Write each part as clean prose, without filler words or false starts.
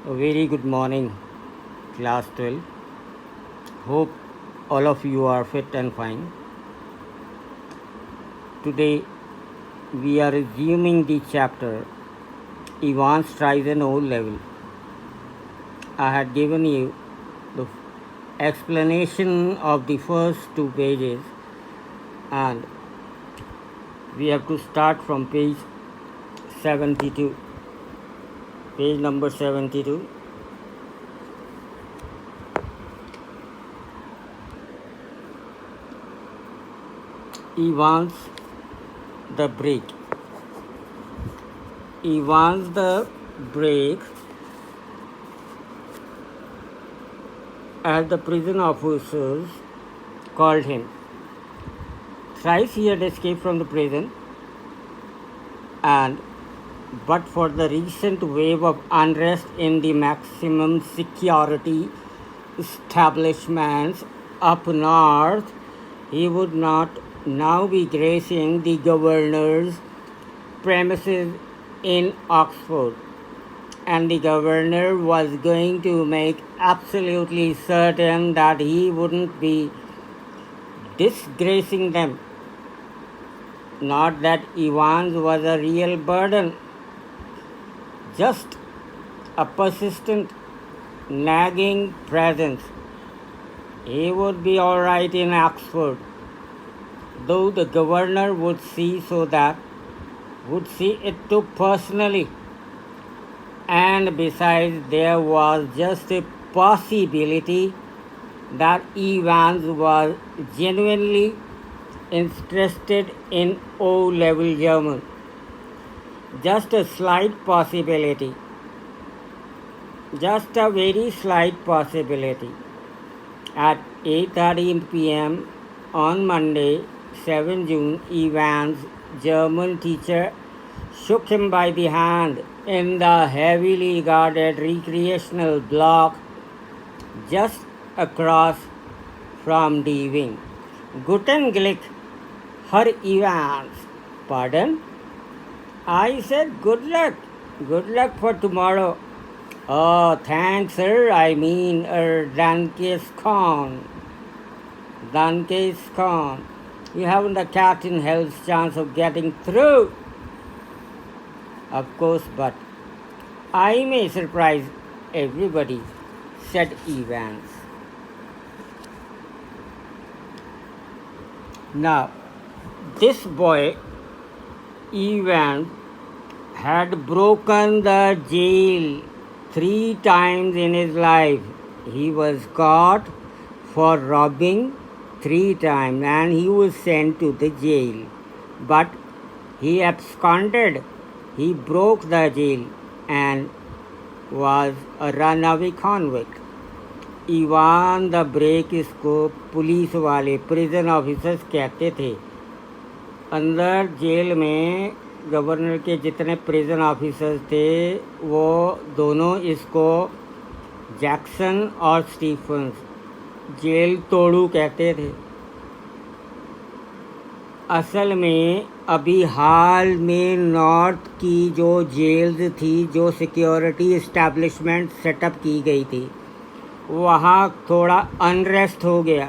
A very good morning, class 12. Hope all of you are fit and fine. Today we are resuming the chapter Ivan tries an old level. I had given you the explanation of the first two pages, and we have to start from page 72. Page number 72. He wants the break. He wants the break as the prison officers called him. Thrice he had escaped from the prison, and but for the recent wave of unrest in the maximum security establishments up north, he would not now be gracing the governor's premises in Oxford. And the governor was going to make absolutely certain that he wouldn't be disgracing them. Not that Evans was a real burden, just a persistent, nagging presence. He would be all right in Oxford, though the governor would see it too personally. And besides, there was just a possibility that Evans was genuinely interested in O-level German. Just a slight possibility. Just a very slight possibility. At 8:30 p.m. on Monday, 7 June, Evans' German teacher shook him by the hand in the heavily guarded recreational block just across from the wing. Guten Glück, Herr Evans. Pardon? I said good luck. Good luck for tomorrow. Oh, thanks, sir. I mean, Danke's Con. Danke's Con. You haven't a cat in hell's chance of getting through. Of course, but I may surprise everybody, said Evans. Now, this boy, Evans, had broken the jail 3 times in his life. He was caught for robbing 3 times and he was sent to the jail. But he absconded. He broke the jail and was a runaway convict. Ivan the break इसको police वाले prison officers कहते थे. अंदर jail में governor के जितने prison officers थे वो दोनों इसको जैक्सन और स्टीफन्स जेल तोड़ू कहते थे. असल में अभी हाल में नॉर्थ की जो जेल्स थी, जो सिक्योरिटी इस्टेब्लिशमेंट सेटअप की गई थी, वहाँ थोड़ा अनरेस्ट हो गया.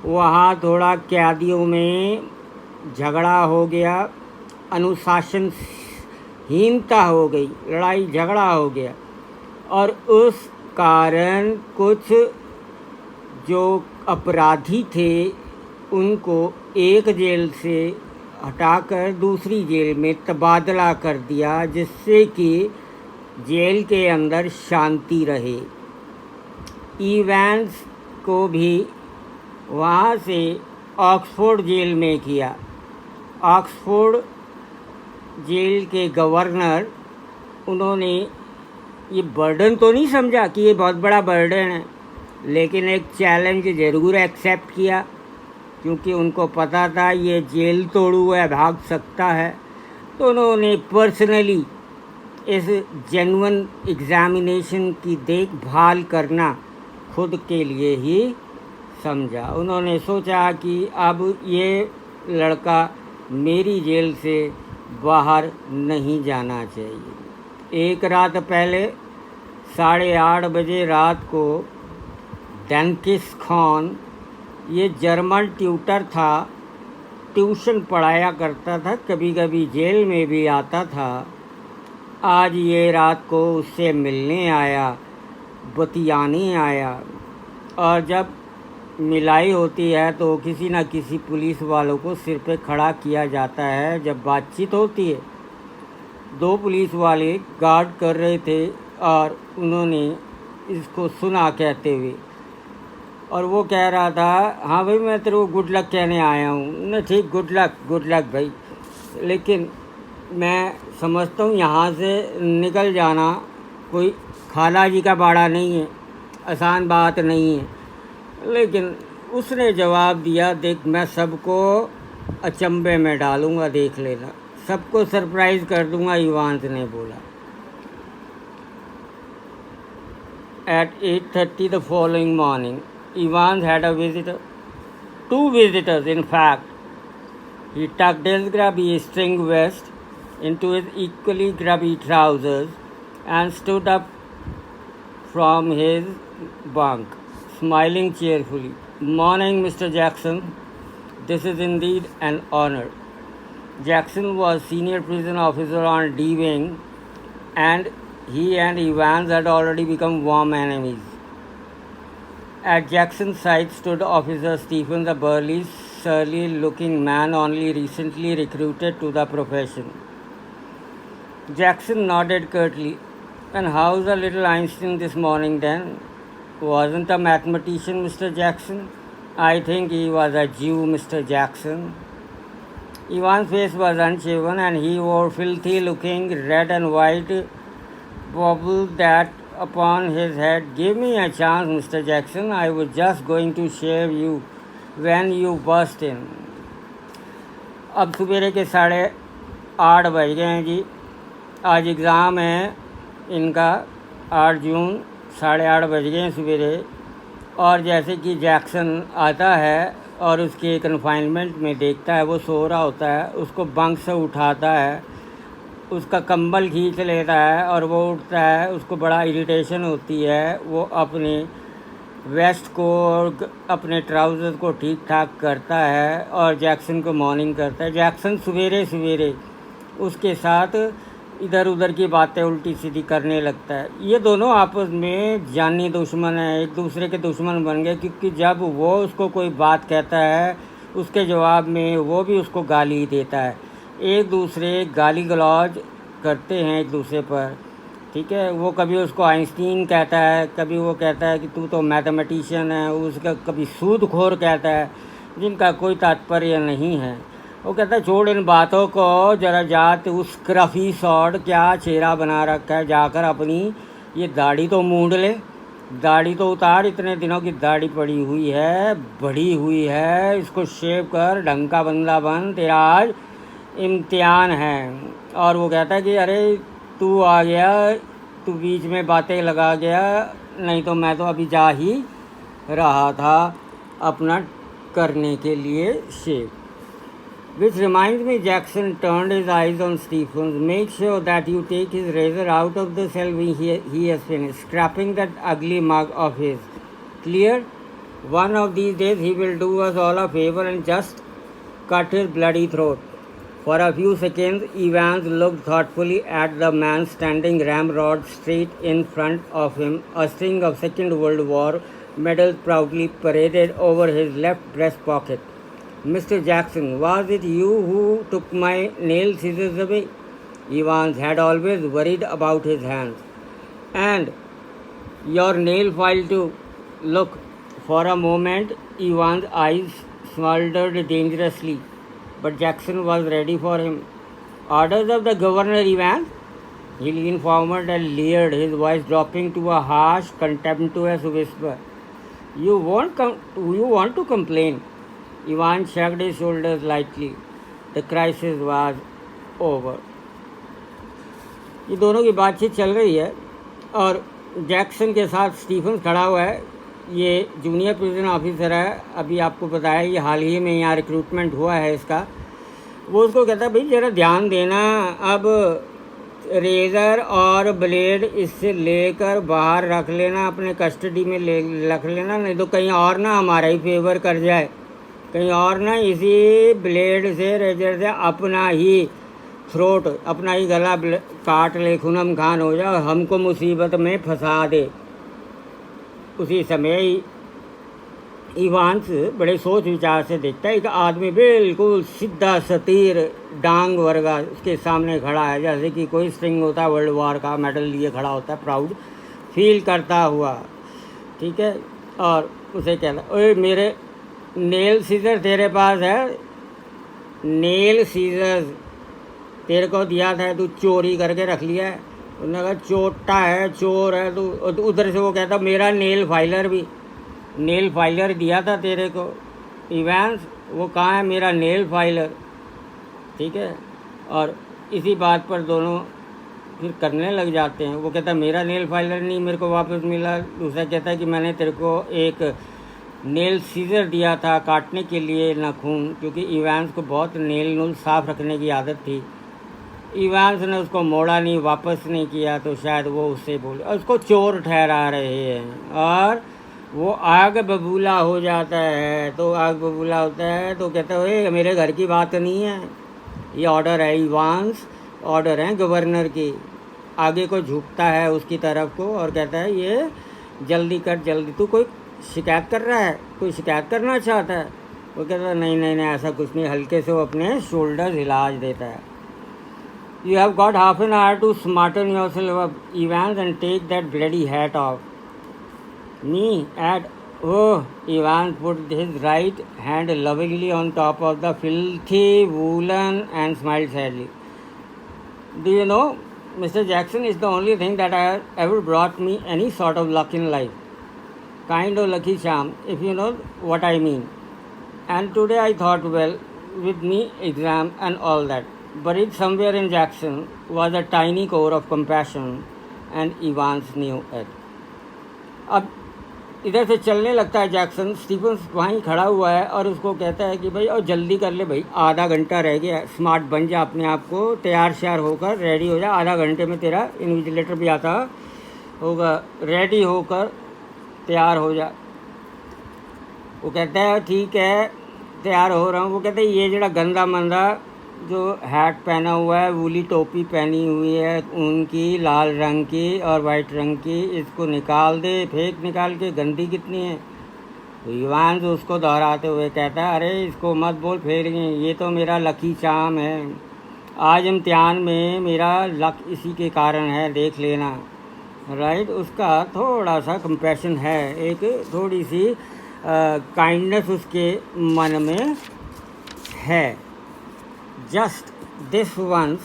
वहाँ थोड़ा कैदियों में झगड़ा हो गया, अनुशासनहीनता हो गई, लड़ाई झगड़ा हो गया. और उस कारण कुछ जो अपराधी थे उनको एक जेल से हटाकर दूसरी जेल में तबादला कर दिया, जिससे कि जेल के अंदर शांति रहे. इवेंस को भी वहाँ से ऑक्सफोर्ड जेल में किया. ऑक्सफोर्ड जेल के गवर्नर, उन्होंने ये बर्डन तो नहीं समझा कि ये बहुत बड़ा बर्डन है, लेकिन एक चैलेंज ज़रूर एक्सेप्ट किया, क्योंकि उनको पता था ये जेल तोड़ू है, भाग सकता है. तो उन्होंने पर्सनली इस जेन्युइन एग्ज़ामिनेशन की देखभाल करना खुद के लिए ही समझा. उन्होंने सोचा कि अब ये लड़का मेरी जेल से बाहर नहीं जाना चाहिए. एक रात पहले 8:30 बजे रात को डेंकिस खान, ये जर्मन ट्यूटर था, ट्यूशन पढ़ाया करता था, कभी कभी जेल में भी आता था। आज ये रात को उससे मिलने आया, बतियाने आया, और जब मिलाई होती है तो किसी न किसी पुलिस वालों को सिर पे खड़ा किया जाता है। जब बातचीत होती है, 2 पुलिस वाले गार्ड कर रहे थे और उन्होंने इसको सुना कहते हुए, और वो कह रहा था, हाँ भाई मैं तेरे को गुड लक कहने आया हूँ ना। ठीक, गुड लक भाई, लेकिन मैं समझता हूँ यहाँ से निकल जाना कोई खाला जी का बाड़ा नहीं है, आसान बात नहीं है। लेकिन उसने जवाब दिया, देख मैं सबको अचंभे में डालूंगा, देख लेना, सबको सरप्राइज़ कर दूंगा, इवांस ने बोला। At 8:30 the following morning, Evans had a visitor. 2 visitors, in fact. He tucked his grubby string vest into his equally grubby trousers and stood up from his bunk, smiling cheerfully. Morning, Mr. Jackson. This is indeed an honor. Jackson was senior prison officer on D Wing, and he and Evans had already become warm enemies. At Jackson's side stood Officer Stephens, a burly, surly-looking man only recently recruited to the profession. Jackson nodded curtly. And how's the little Einstein this morning then? Wasn't a mathematician, Mr. Jackson? I think he was a Jew, Mr. Jackson. Ivan's face was unshaven and he wore filthy-looking red and white baubles that upon his head. Give me a chance, Mr. Jackson. I was just going to shave you when you burst in. अब सवेरे के 8:30 बज गए हैं जी। आज exam है इनका, 8 जून, 8:30 बज गए हैं सवेरे। और जैसे कि जैक्सन आता है और उसके कन्फाइनमेंट में देखता है वो सो रहा होता है, उसको बंक से उठाता है, उसका कंबल खींच लेता है और वो उठता है। उसको बड़ा इरिटेशन होती है, वो अपने वेस्ट को और अपने ट्राउज़र को ठीक ठाक करता है और जैक्सन को मॉर्निंग करता है। जैक्सन सवेरे सवेरे उसके साथ इधर उधर की बातें उल्टी सीधी करने लगता है। ये दोनों आपस में जानी दुश्मन है, एक दूसरे के दुश्मन बन गए, क्योंकि जब वो उसको कोई बात कहता है उसके जवाब में वो भी उसको गाली देता है। एक दूसरे गाली गलौज करते हैं एक दूसरे पर, ठीक है। वो कभी उसको आइंस्टीन कहता है, कभी वो कहता है कि तू तो मैथमेटिशियन है, उसका कभी सूदखोर कहता है, जिनका कोई तात्पर्य नहीं है। वो कहता है छोड़ इन बातों को, जरा जात उस क्रफी सॉर्ड क्या चेहरा बना रखा है, जाकर अपनी ये दाढ़ी तो मूंढ ले, दाढ़ी तो उतार, इतने दिनों की दाढ़ी पड़ी हुई है, बढ़ी हुई है, इसको शेव कर, ढंग का बंदा बन, तेरा आज इम्तिहान है। और वो कहता है कि अरे तू आ गया, तू बीच में बातें लगा गया, नहीं तो मैं तो अभी जा ही रहा था अपना करने के लिए शेव। Which reminds me, Jackson turned his eyes on Stephens. Make sure that you take his razor out of the cell when he has finished scrapping that ugly mug of his. Clear? One of these days he will do us all a favor and just cut his bloody throat. For a few seconds, Evans looked thoughtfully at the man standing ramrod straight in front of him, a string of Second World War medals proudly paraded over his left breast pocket. Mr. Jackson, was it you who took my nail scissors away? Evans had always worried about his hands. And your nail file too. Look, for a moment, Evans' eyes smoldered dangerously, but Jackson was ready for him. Orders of the governor, Evans? He leaned forward and leered, his voice dropping to a harsh, contemptuous whisper. You want to complain? Ivan shrugged his shoulders lightly. The crisis was over. ये दोनों की बातचीत चल रही है और Jackson के साथ स्टीफन्स खड़ा हुआ है। ये जूनियर प्रिजन ऑफिसर है, अभी आपको बताया ये हाल ही में यहाँ रिक्रूटमेंट हुआ है इसका। वो उसको कहता है भाई ज़रा ध्यान देना, अब रेज़र और ब्लेड इससे लेकर बाहर रख लेना, अपने कस्टडी में ले रख लेना, नहीं तो कहीं और ना हमारा ही फेवर कर जाए, कहीं और ना इसी ब्लेड से रेजर से अपना ही थ्रोट, अपना ही गला काट ले, खूनम खान हो जाए, हमको मुसीबत में फंसा दे। उसी समय इवांस बड़े सोच विचार से देखता है, एक आदमी बिल्कुल सीधा सतीर डांग वर्गा उसके सामने खड़ा है, जैसे कि कोई स्ट्रिंग होता है वर्ल्ड वॉर का, मेडल लिए खड़ा होता है, प्राउड फील करता हुआ, ठीक है। और उसे कहता, ओए मेरे नेल सीजर तेरे पास है? नेल सीजर तेरे को दिया था, तू चोरी करके रख लिया है। उन्होंने कहा चोटा है, चोर है तू। उधर से वो कहता मेरा नेल फाइलर भी, नेल फाइलर दिया था तेरे को इवांस, वो कहाँ है मेरा नेल फाइलर, ठीक है। और इसी बात पर दोनों फिर करने लग जाते हैं। वो कहता मेरा नेल फाइलर नहीं, मेरे को वापस मिला। दूसरा कहता है कि मैंने तेरे को एक नेल सीजर दिया था काटने के लिए नाखून, क्योंकि इवांस को बहुत नेल नूल साफ़ रखने की आदत थी। इवांस ने उसको मोड़ा नहीं, वापस नहीं किया, तो शायद वो उससे बोले, उसको चोर ठहरा रहे हैं। और वो आग बबूला हो जाता है। तो आग बबूला होता है तो कहता है मेरे घर की बात नहीं है, ये ऑर्डर है इवांस, ऑर्डर है गवर्नर की। आगे को झुकता है उसकी तरफ को और कहता है ये जल्दी कर जल्दी, तू कोई शिकायत कर रहा है, कोई शिकायत करना चाहता है? वो कहता है नहीं नहीं नहीं ऐसा कुछ नहीं, हल्के से वो अपने शोल्डर हिला देता है। You have got half an hour to smarten yourself up Evans and take that bloody hat off me at Ivan put his right hand lovingly on top of the filthy woolen and smiled sadly. Do you know, Mr. Jackson is the only thing that has ever brought me any sort of luck in life. Kind of lucky charm, if you know what I mean. And today I thought, well, with me exam and all that, buried somewhere in Jackson was a tiny core of compassion, and Evans knew it. अब इधर से चलने लगता है Jackson, Stephen वहीं खड़ा हुआ है और उसको कहता है कि भाई और जल्दी कर ले भाई, आधा घंटा रह गया, स्मार्ट बन जा, अपने आप को तैयार श्यार होकर रेडी हो जा, आधा घंटे में तेरा इन्विजिलेटर भी आता होगा, रेडी होकर तैयार हो जा। वो कहता है ठीक है तैयार हो रहा हूँ। वो कहते हैं ये जरा गंदा मंदा जो हैट पहना हुआ है, वूली टोपी पहनी हुई है ऊन की, लाल रंग की और वाइट रंग की, इसको निकाल दे, फेंक निकाल के, गंदी कितनी है। तो इवांस उसको दोहराते हुए कहता है अरे इसको मत बोल फेंकेंगे, ये तो मेरा लकी चार्म है, आज इम्तिहान में मेरा लक इसी के कारण है, देख लेना। राइट, उसका थोड़ा सा कंपैशन है, एक थोड़ी सी काइंडनेस उसके मन में है। Just this once,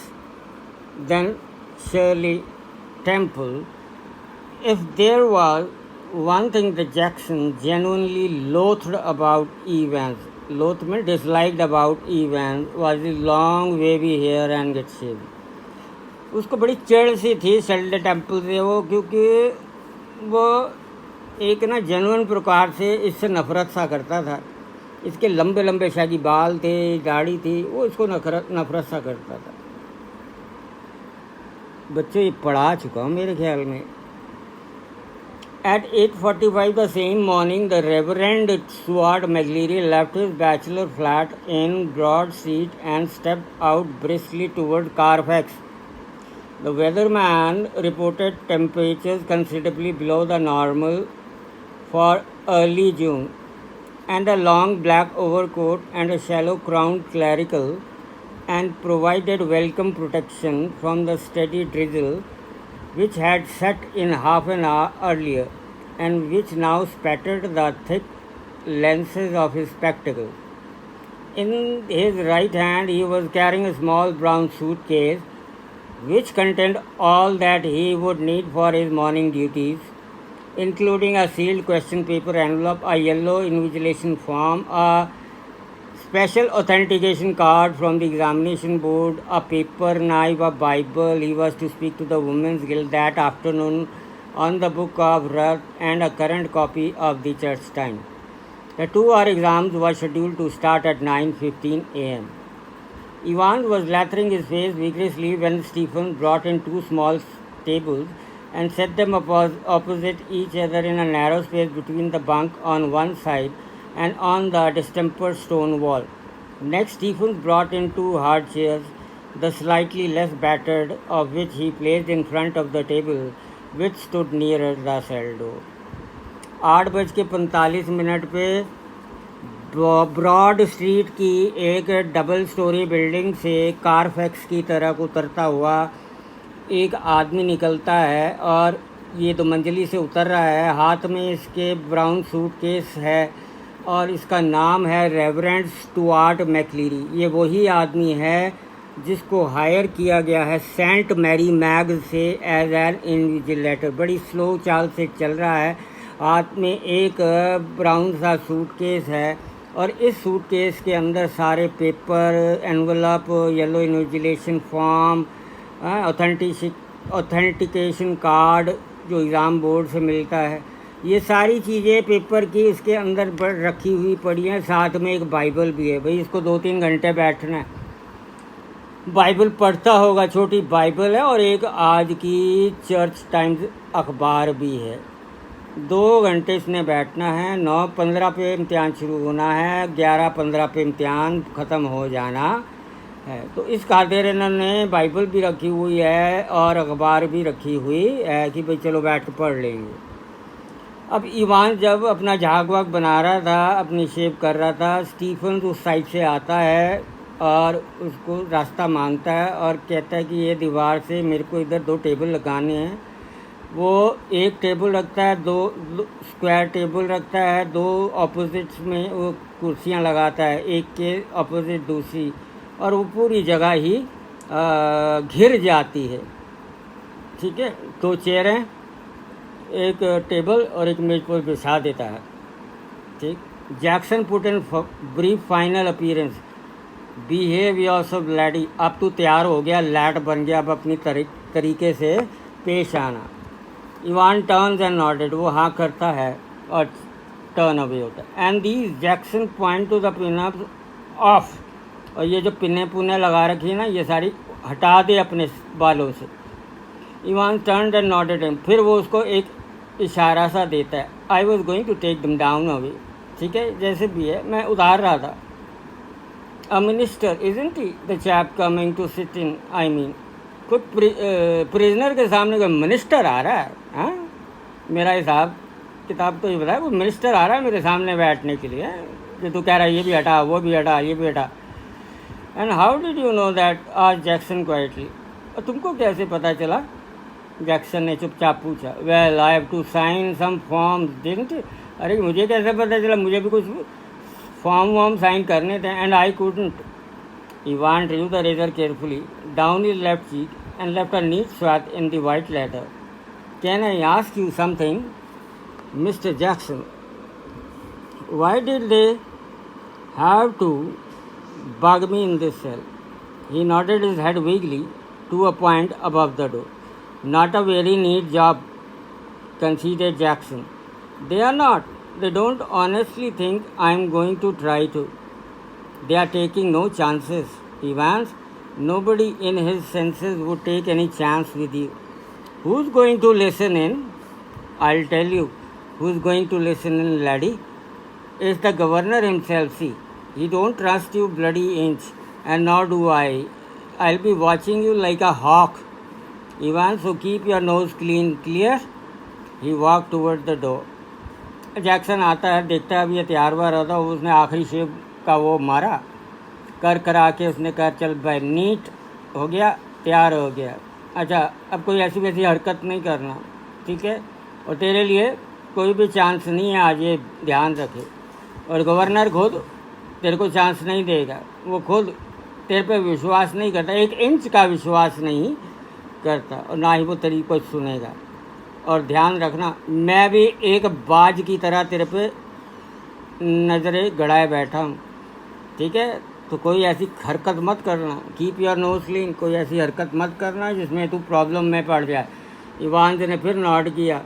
then Shirley Temple. If there was one thing that Jackson genuinely loathed about Evans, loathed meant disliked about Evans, was his long wavy hair and get shaved. उसको बड़ी चिढ़ सी थी शर्ले temple से वो, क्योंकि वो एक ना जेन्युइन प्रकार से इससे नफरत सा करता था। इसके लंबे लंबे शादी बाल थे, दाढ़ी थी, वो इसको नफरत सा करता था। बच्चे ये पढ़ा चुका हूँ मेरे ख्याल में। At 8:45 the same morning, the Reverend Stuart McLeary left his bachelor flat in Broad Street and stepped out briskly toward Carfax. The weatherman reported temperatures considerably below the normal for early June, and a long black overcoat and a shallow crowned clerical, and provided welcome protection from the steady drizzle which had set in half an hour earlier and which now spattered the thick lenses of his spectacles. In his right hand he was carrying a small brown suitcase which contained all that he would need for his morning duties, including a sealed question paper envelope, a yellow invigilation form, a special authentication card from the examination board, a paper knife, a Bible. He was to speak to the Women's Guild that afternoon on the Book of Ruth, and a current copy of the Church Times. The 2-hour exams were scheduled to start at 9:15 a.m. Ivan was lathering his face vigorously when Stephen brought in two small tables and set them opposite each other in a narrow space between the bunk on one side and on the distempered stone wall. Next, Stephen brought in two hard chairs, the slightly less battered of which he placed in front of the table, which stood nearer the cell door. 8:45 पे broad street की एक double storey building से कारफैक्स की तरफ उतरता हुआ एक आदमी निकलता है और ये 2 मंजिली से उतर रहा है। हाथ में इसके ब्राउन सूटकेस है और इसका नाम है रेवरेंड स्टुअर्ट मैकलीरी। ये वही आदमी है जिसको हायर किया गया है सेंट मैरी मैग से एज एन इन्विजिलेटर। बड़ी स्लो चाल से चल रहा है, हाथ में एक ब्राउन सा सूटकेस है और इस सूटकेस के अंदर सारे paper, envelope, yellow invigilation form, authentication card जो एग्ज़ाम बोर्ड से मिलता है, ये सारी चीज़ें पेपर की इसके अंदर रखी हुई पड़ी हैं। साथ में एक बाइबल भी है। भाई इसको 2-3 घंटे बैठना है, बाइबल पढ़ता होगा। छोटी बाइबल है और एक आज की चर्च टाइम्स अखबार भी है। 2 घंटे इसने बैठना है। 9:15 पे इम्तिहान शुरू होना है, 11:15 पे इम्तिहान ख़त्म हो जाना है। तो इस खातिर इन्होंने बाइबल भी रखी हुई है और अखबार भी रखी हुई है कि भाई चलो बैठ कर पढ़ लेंगे। अब इवान जब अपना झाग वाग बना रहा था, अपनी शेप कर रहा था, स्टीफन उस साइड से आता है और उसको रास्ता मांगता है और कहता है कि ये दीवार से मेरे को इधर 2 टेबल लगाने हैं। वो एक टेबल रखता है, 2 स्क्वायर टेबल रखता है, 2 ऑपोजिट्स में वो कुर्सियां लगाता है, एक के ऑपोजिट दूसरी, और वो पूरी जगह ही घिर जाती है। ठीक है, 2 चेयरें, एक टेबल और एक मेज पर बिछा देता है। ठीक, Jackson put in brief final appearance, behave yourself lady. अब तू तैयार हो गया, लैड बन गया, अब अपनी तरीके से पेश आना। इवान टर्न्स एंड नॉडेड, वो हाँ करता है और टर्न अवे होता है। And these Jackson point to the pinups off, और ये जो पिने पुने लगा रखी है ना, ये सारी हटा दे अपने बालों से। Ivan turned and nodded him, फिर वो उसको एक इशारा सा देता है। I was going to take them down away, ठीक है, जैसे भी है मैं उतार रहा था। A minister isn't he the chap coming to sit in, I mean कुछ प्रिजनर के सामने कोई मिनिस्टर आ रहा है? हाँ, मेरा हिसाब किताब तो ये बताया, वो मिनिस्टर आ रहा है मेरे सामने बैठने के लिए कि तू कह रहा है ये भी हटा, वो भी हटा, ये भी हटा। And how did you know that? आज जैक्सन क्वाइटली, और तुमको कैसे पता चला? जैक्सन ने चुपचाप पूछा। Well I have to sign some forms didn't. अरे मुझे कैसे पता चला? मुझे भी कुछ फॉर्म वॉर्म साइन करने थे। And I couldn't. Ivan drew the razor carefully down his left cheek and left a neat swath in the white letter. Can I ask you something, Mr. Jackson? Why did they have to bug me in this cell? He nodded his head vaguely to a point above the door. Not a very neat job, conceded Jackson. They are not. They don't honestly think I'm going to try to. They are taking no chances, Evans. Nobody in his senses would take any chance with you. Who's going to listen in? I'll tell you who's going to listen in, laddie. It's the governor himself. See, he don't trust you bloody inch, and nor do I. I'll be watching you like a hawk, Evans, so keep your nose clean, clear? He walked toward the door. Jackson आता है, देखता है अभी ये तैयार हुआ रहा था, उसने आखिरी शेप का वो मारा, कर करा के उसने कहा चल भाई नीट हो गया, तैयार हो गया। अच्छा, अब कोई ऐसी वैसी हरकत नहीं करना, ठीक है, और तेरे लिए कोई भी चांस नहीं है आज, ये ध्यान रखे। और गवर्नर खुद तेरे को चांस नहीं देगा, वो खुद तेरे पे विश्वास नहीं करता, 1 इंच का विश्वास नहीं करता, और ना ही वो तेरी को सुनेगा। और ध्यान रखना, मैं भी एक बाज की तरह तेरे पे नज़रें गड़ाए बैठा हूँ, ठीक है, तो कोई ऐसी हरकत मत करना। कीप योर नोज क्लीन, कोई ऐसी हरकत मत करना जिसमें तू प्रॉब्लम में पड़ जाए। इवान ने फिर नॉट किया।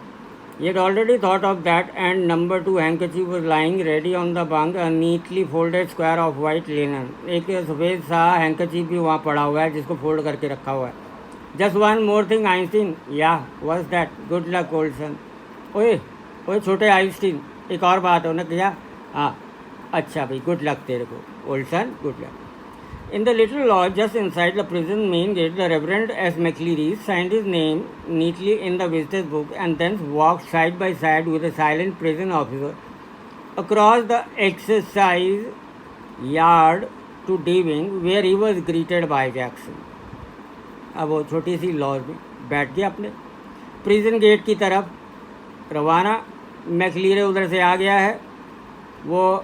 He had already thought of that, and number 2 handkerchief was lying ready on the bunk, a neatly folded square of white linen. एक सफ़ेद सा हैंकरचीफ भी वहाँ पड़ा हुआ है जिसको फोल्ड करके रखा हुआ है. Just one more thing Einstein. या was that? Good luck old son. ओए ओए छोटे आइंस्टीन, एक और बात हो ना क्या? हाँ अच्छा भाई, गुड लक तेरे को old son, good luck. In the little lodge just inside the prison main gate, the Reverend S. McCleary signed his name neatly in the visitor's book and then walked side by side with a silent prison officer across the exercise yard to D wing, where he was greeted by Jackson. अब वो छोटी सी laws में बैठ गया अपने prison gate की तरफ रवाना. मैकलीरे उधर से आ गया है, वो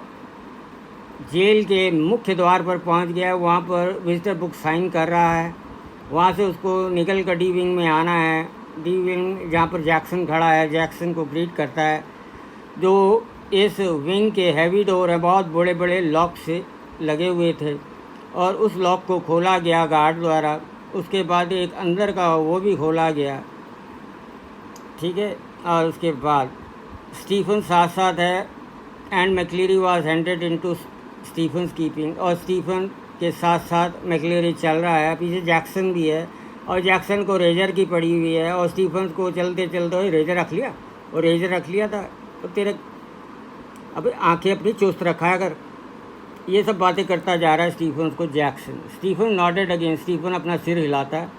जेल के मुख्य द्वार पर पहुंच गया. वहाँ पर विजिटर बुक साइन कर रहा है. वहाँ से उसको निकल कर डी विंग में आना है. डी विंग जहाँ पर जैक्सन खड़ा है, जैक्सन को ग्रीट करता है. जो इस विंग के हैवी डोर है, बहुत बड़े बड़े लॉक से लगे हुए थे और उस लॉक को खोला गया गार्ड द्वारा. उसके बाद एक अंदर का वो भी खोला गया, ठीक है. और उसके बाद स्टीफन साथ साथ है, and McLeery was handed into Stephen keeping. और स्टीफन के साथ साथ मैकलीरी चल रहा है. पीछे जैक्सन भी है और जैक्सन को रेजर की पड़ी हुई है. और स्टीफन को चलते चलते रेजर रख लिया, और रेजर रख लिया था तो तेरे अबे आंखें अपनी चुस्त रखा है अगर. ये सब बातें करता जा रहा है स्टीफन को Jackson. Stephen nodded again. Stephen अपना सिर हिलाता है.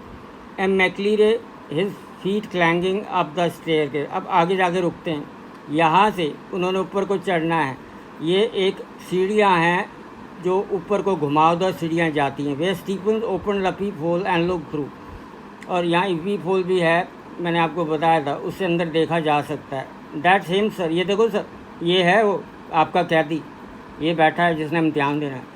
And McLeery his feet clanging up the stair के. अब आगे जाके रुकते हैं. यहाँ से उन्होंने ऊपर को चढ़ना है. ये एक सीढ़ियाँ हैं जो ऊपर को घुमावदार सीढ़ियाँ जाती हैं. वे Stephen open the peep hole and look through. और यहाँ पीप होल भी है, मैंने आपको बताया था, उससे अंदर देखा जा सकता है. That's him sir. ये देखो सर, ये है वो आपका कैदी, ये बैठा है जिसने इम्तिहान देना है.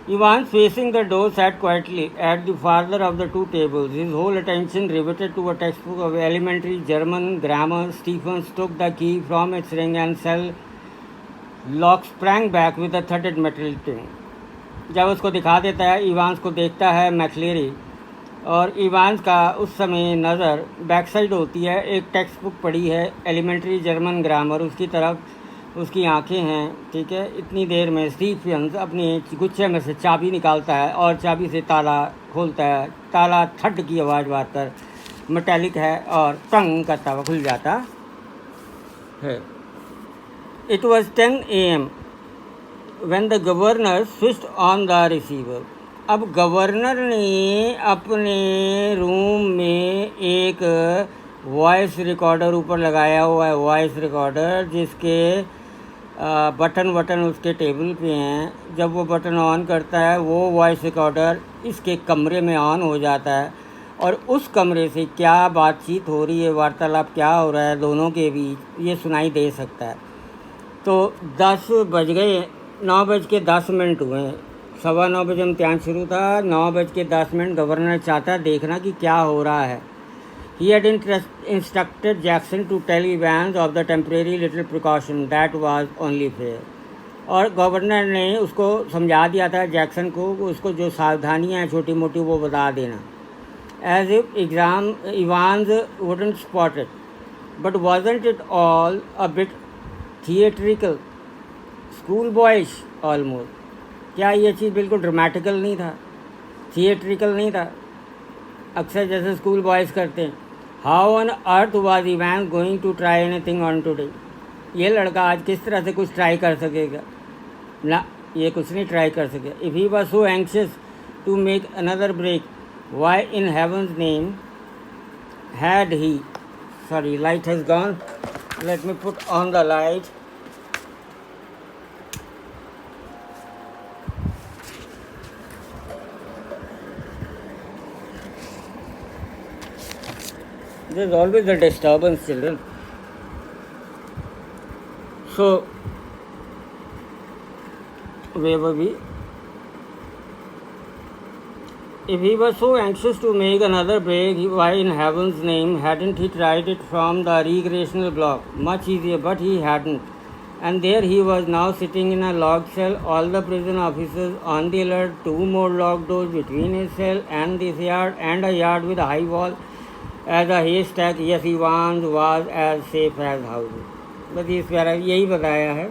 Ivan, facing the door, sat quietly at the farther of the two tables, his whole attention riveted to a textbook of elementary German grammar. Stephen took the key from its ring and cell lock sprang back with a thudded metal ting. जब उसको दिखा देता है, Evans को देखता है McLeary, और Evans का उस समय नज़र बैक साइड होती है. एक टेक्स्ट बुक पड़ी है एलिमेंट्री जर्मन ग्रामर, उसकी तरफ उसकी आंखें हैं, ठीक है. इतनी देर में स्टीफन अपनी गुच्छे में से चाबी निकालता है और चाबी से ताला खोलता है. ताला थड की आवाज़ मारकर मेटालिक है और टंग करता हुआ खुल जाता है. It was 10 AM when the governor switched on the receiver. अब गवर्नर ने अपने रूम में एक वॉइस रिकॉर्डर ऊपर लगाया हुआ है, वॉइस रिकॉर्डर, जिसके बटन उसके टेबल पे हैं. जब वो बटन ऑन करता है, वो वॉइस रिकॉर्डर इसके कमरे में ऑन हो जाता है और उस कमरे से क्या बातचीत हो रही है, वार्तालाप क्या हो रहा है दोनों के बीच, ये सुनाई दे सकता है. तो 10 बज गए, 9:10 हुए. 9:15 बजे इम्तिहान शुरू था. 9:10 गवर्नर चाहता देखना कि क्या हो रहा है. He had instructed Jackson to tell Evans of the temporary little precaution that was only fair. और गवर्नर ने उसको समझा दिया था जैक्सन को, उसको जो सावधानियाँ हैं छोटी मोटी वो बता देना. As if Evans wouldn't spot it. But wasn't it all a bit theatrical? School boyish almost. क्या ये चीज़ बिल्कुल ड्रामेटिकल नहीं था, थिएट्रिकल नहीं था, अक्सर जैसे स्कूल बॉयज़ करते हैं. How on earth was Ivan going to try anything on today? ये लड़का आज किस तरह से कुछ ट्राई कर सकेगा ना, ये कुछ नहीं ट्राई कर सके. If he was so anxious to make another break, why in heaven's name had he, sorry light has gone, let me put on the light. There is always a disturbance, children. So, where were we? If he was so anxious to make another break, why in heaven's name hadn't he tried it from the recreational block? Much easier, but he hadn't. And there he was now sitting in a locked cell, all the prison officers on the alert, 2 more locked doors between his cell and this yard, and a yard with a high wall. As a haystack, yes, Ivan was as safe as houses. बस इस बार यही बताया है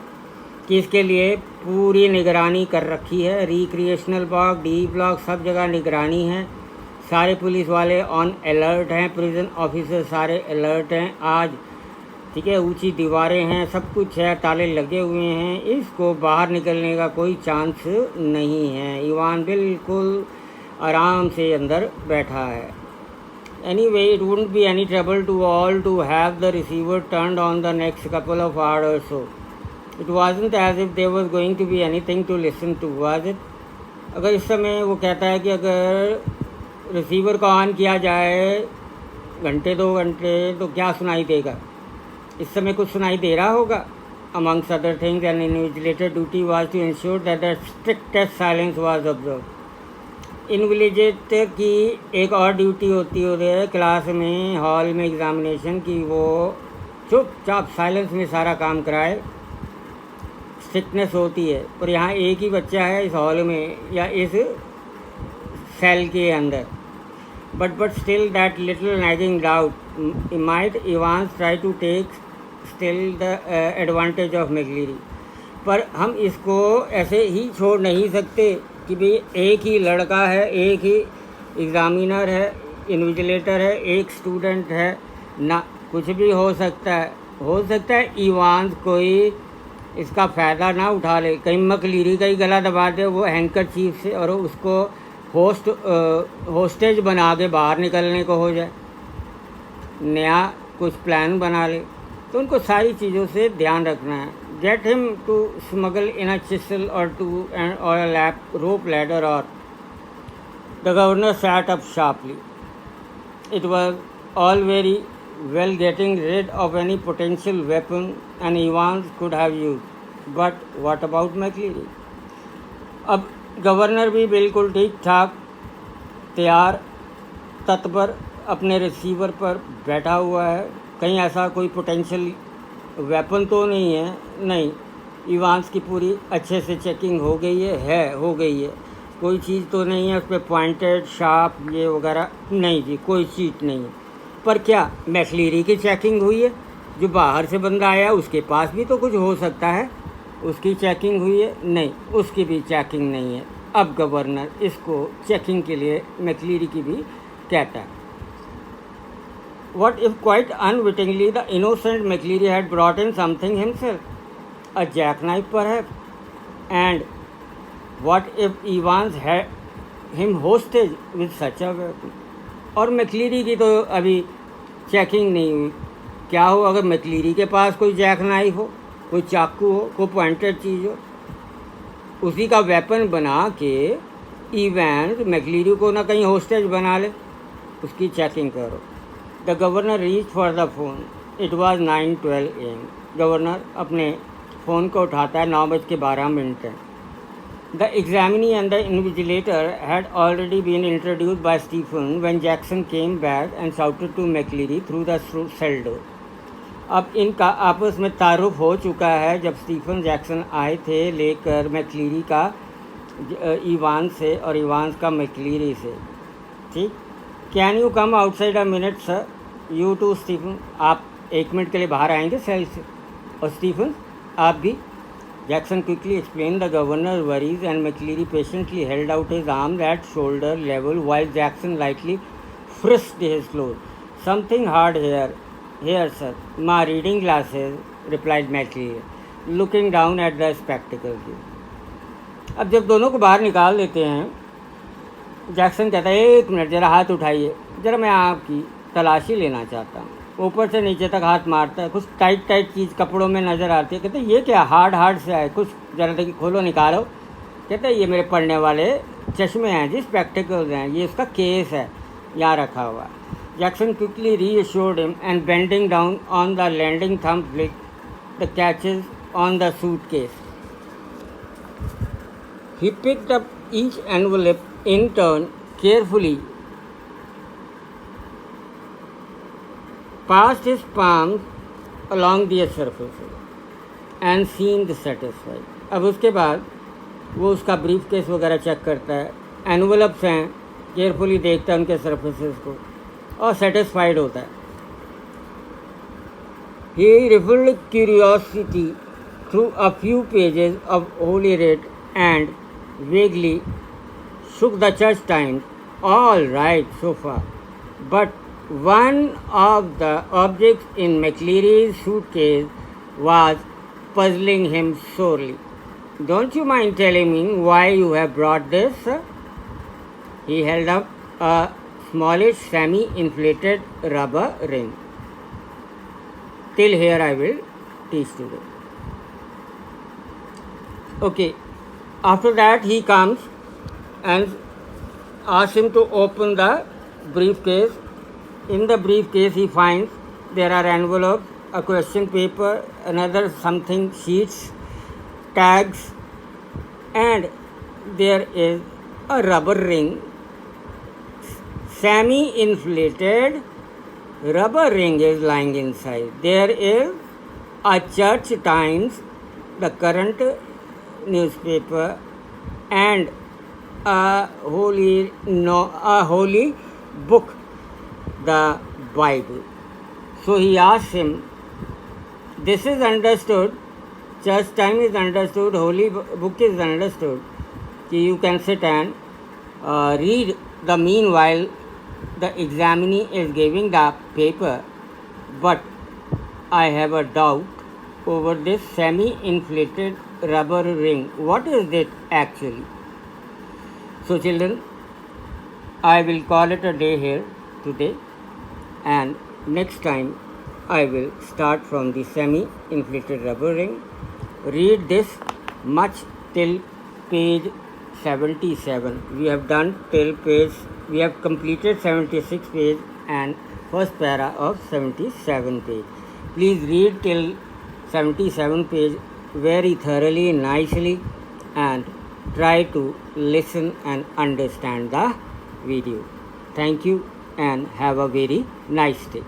कि इसके लिए पूरी निगरानी कर रखी है। रिक्रिएशनल ब्लॉक, डी ब्लॉक, सब जगह निगरानी है। सारे पुलिस वाले ऑन अलर्ट हैं, प्रिजन ऑफिसर सारे अलर्ट हैं आज, ठीक है। ऊंची दीवारें हैं, सब कुछ है, ताले लगे हुए हैं, इसको बाहर निकलने का कोई चांस नहीं है। इवान बिल्कुल आराम से अंदर बैठा है। Anyway, it wouldn't be any trouble to all to have the receiver turned on the next couple of hours or so. It wasn't as if there was going to be anything to listen to, was it? अगर इस समय वो कहता है कि अगर receiver को on किया जाए घंटे 2 घंटे तो क्या सुनाई देगा? इस समय कुछ सुनाई दे रहा होगा। Amongst other things, an invigilator duty was to ensure that the strictest silence was observed. Invigilator की एक और ड्यूटी होती है क्लास में, हॉल में एग्ज़ामिनेशन की, वो चुपचाप साइलेंस में सारा काम कराए। स्ट्रिक्टनेस होती है। और यहाँ एक ही बच्चा है इस हॉल में या इस सेल के अंदर। But still that little nagging doubt might Evans try to take still the advantage of McLeery. पर हम इसको ऐसे ही छोड़ नहीं सकते कि भाई एक ही लड़का है, एक ही एग्ज़ामिनर है, इन्विजिलेटर है, एक स्टूडेंट है ना, कुछ भी हो सकता है इवान कोई इसका फ़ायदा ना उठा ले, कहीं मैक्लीरी का ही गला दबा दे वो हैंकर चीफ से और उसको होस्टेज बना के बाहर निकलने को हो जाए, नया कुछ प्लान बना ले। तो उनको सारी चीज़ों से ध्यान रखना है। Get him to smuggle in a chisel or two or a rope ladder or... The governor sat up sharply. It was all very well getting rid of any potential weapon and Evans could have used. But what about McCleary? अब governor भी बिल्कुल ठीक ठाक तैयार तत्पर अपने receiver पर बैठा हुआ है। कहीं ऐसा कोई पोटेंशियल वेपन तो नहीं है, नहीं। इवांस की पूरी अच्छे से चेकिंग हो गई है, कोई चीज़ तो नहीं है उस पर पॉइंटेड शार्प ये वगैरह नहीं जी, कोई चीज़ नहीं है। पर क्या मैक्लीरी की चेकिंग हुई है? जो बाहर से बंदा आया उसके पास भी तो कुछ हो सकता है, उसकी चेकिंग हुई है? नहीं, उसकी भी चेकिंग नहीं है। अब गवर्नर इसको चेकिंग के लिए मैक्लीरी की भी कहता है। What if quite unwittingly the innocent McCleary had brought in something himself, a jackknife perhaps? And what if Evans had him hostage with such a weapon? और मैक्लीरी की तो अभी चेकिंग नहीं हुई। क्या हो अगर मैक्लीरी के पास कोई जैक नाइफ हो, कोई चाकू हो, कोई पॉइंटेड चीज़ हो, उसी का वेपन बना के इवांस मैक्लीरी को ना कहीं होस्टेज बना ले, उसकी चेकिंग करो। The governor reach for the phone. It was 9:12 AM। Governor अपने फ़ोन को उठाता है, 9:12 है। The examinee and the invigilator had already been introduced by Stephen when Jackson came back and shouted to McLeery through the cell door. अब इनका आपस में तारुफ हो चुका है जब स्टीफन जैक्सन आए थे लेकर मैक्लीरी का इवान से और इवान का मैक्लीरी से। ठीक, can you come outside a minute sir? You too Stephen, आप 1 मिनट के लिए बाहर आएंगे सेल से? और स्टीफन आप भी? Jackson quickly explain the governor worries and McLeery patiently held out his arms at shoulder level while Jackson lightly frisked his clothes. Something hard here sir. My reading glasses, replied McCleary, looking down at the spectacles. अब जब दोनों को बाहर निकाल देते हैं, Jackson कहता है 1 मिनट ज़रा हाथ उठाइए, ज़रा मैं आपकी तलाशी लेना चाहता हूँ। ऊपर से नीचे तक हाथ मारता है, कुछ टाइट चीज़ कपड़ों में नज़र आती है। कहते ये क्या हार्ड से है, कुछ ज़रा देखिए, खोलो निकालो। कहते ये मेरे पढ़ने वाले चश्मे हैं जी, स्पेक्टिकल्स हैं, ये उसका केस है यहाँ रखा हुआ। Jackson quickly reassured him and bending down on the landing thumb flicked the catches on the suitcase. He picked up each envelope in turn, carefully passed his palms along their surfaces and seemed satisfied. अब उसके बाद वो उसका brief case वगैरह check करता है, envelopes हैं, carefully देखता है उनके सरफेसेस को और सेटिस्फाइड होता है. He revealed curiosity through a few pages of Holy Writ and vaguely shook the church times. All right so far. But one of the objects in McCleary's suitcase was puzzling him sorely. Don't you mind telling me why you have brought this, sir? He held up a smallish semi-inflated rubber ring. Till here I will teach today. Okay, after that he comes and asks him to open the briefcase. In the briefcase he finds there are envelopes, a question paper, another something, sheets, tags, and there is a rubber ring, semi-inflated rubber ring is lying inside. There is a Church Times, the current newspaper, and a holy book, the Bible. So he asks him, this is understood, Church Time is understood, holy book is understood. You can sit and read the meanwhile the examinee is giving the paper, but I have a doubt over this semi-inflated rubber ring. What is it actually? So children, I will call it a day here today, and next time I will start from the semi-inflated rubber ring. Read this much till page 77. We have done till page, we have completed 76 page and first para of 77 page. Please read till 77 page very thoroughly, nicely, and try to listen and understand the video. Thank you and have a very nice day.